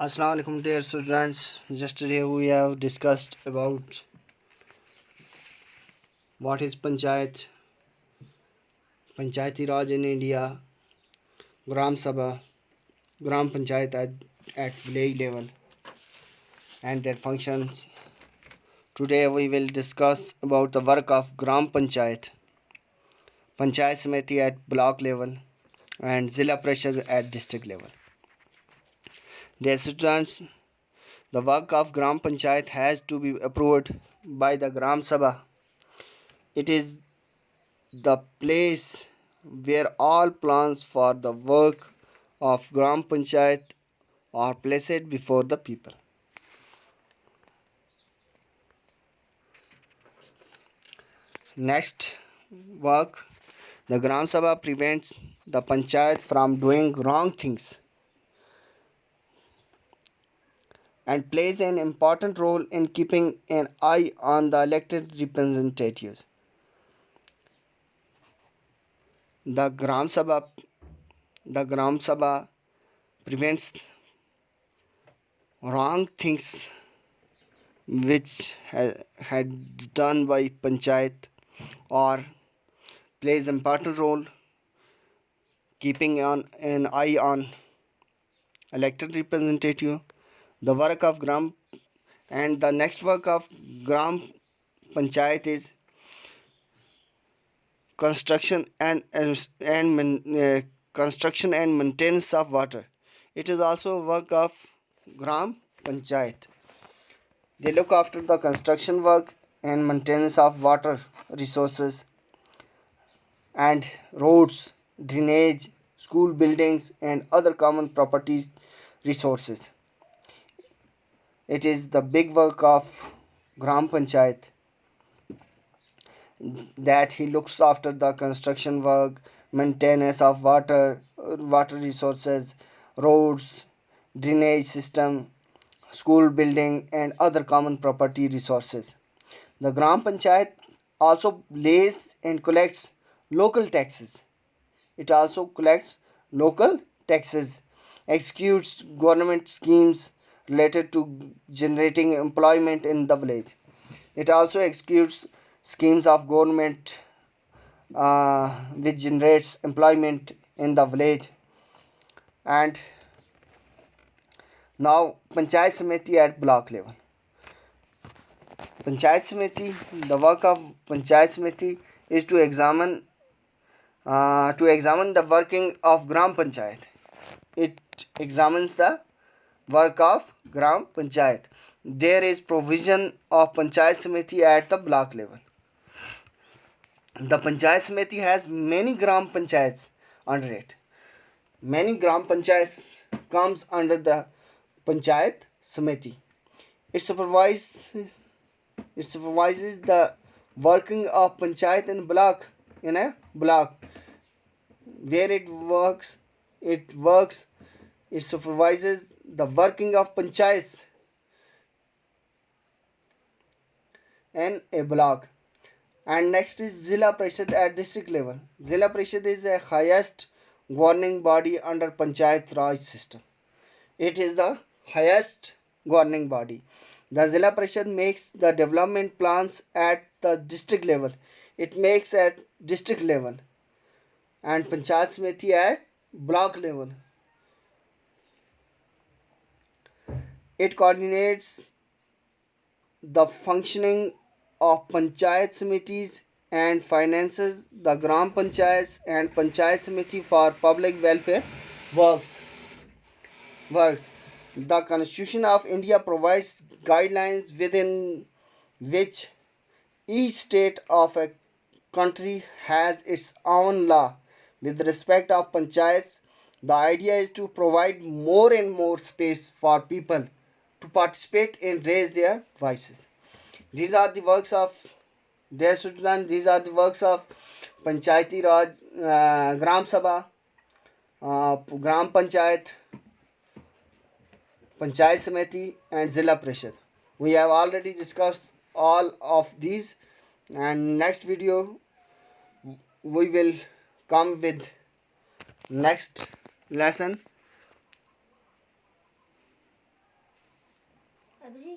Assalamu alaikum dear students. Yesterday we have discussed about what is Panchayati Raj in India, Gram Sabha, Gram Panchayat at village level and their functions. Today we will discuss about the work of Gram Panchayat, Panchayat Samiti at block level and Zilla Parishad at district level. Dear students, the work of Gram Panchayat has to be approved by the Gram Sabha. It is the place where all plans for the work of Gram Panchayat are placed before the people. Next work, the Gram Sabha prevents the Panchayat from doing wrong things and plays an important role in keeping an eye on the elected representatives. The Gram Sabha, the Gram Sabha prevents wrong things which had done by Panchayat or plays important role keeping an eye on elected representative. The work of Gram and the next work of Gram Panchayat is construction construction and maintenance of water. It is also work of Gram Panchayat. They look after the construction work and maintenance of water resources and roads, drainage, school buildings, and other common property resources. It is the big work of Gram Panchayat that he looks after the construction work, maintenance of water resources, roads, drainage system, school building, and other common property resources. The Gram Panchayat also lays and collects local taxes. It also collects local taxes, executes government schemes related to generating employment in the village. It also executes schemes of government which generates employment in the village. And now Panchayat Samiti at block level. Panchayat Samiti, the work of Panchayat Samiti is to examine the working of Gram Panchayat. It examines the work of Gram Panchayat. There is provision of Panchayat Samiti at the block level. The Panchayat Samiti has many Gram Panchayats under it. Many Gram Panchayats comes under the Panchayat Samiti. It supervises the working of Panchayat in a block where it supervises the working of panchayats in a block. And next is Zilla Parishad at district level. Zilla Parishad is the highest governing body under Panchayat Raj system. It is the highest governing body. The Zilla Parishad makes the development plans at the district level. It makes at district level and Panchayat Samiti at block level. It coordinates the functioning of Panchayat Samitis and finances the Gram Panchayats and Panchayat Samiti for public welfare works. The Constitution of India provides guidelines within which each state of a country has its own law with respect of panchayats. The idea is to provide more and more space for people to participate and raise their voices. These are the works of dear students. These are the works of Panchayati Raj, Gram Sabha, Gram Panchayat, Panchayat Samiti, and Zilla Parishad. We have already discussed all of these, and next video we will come with next lesson. अभी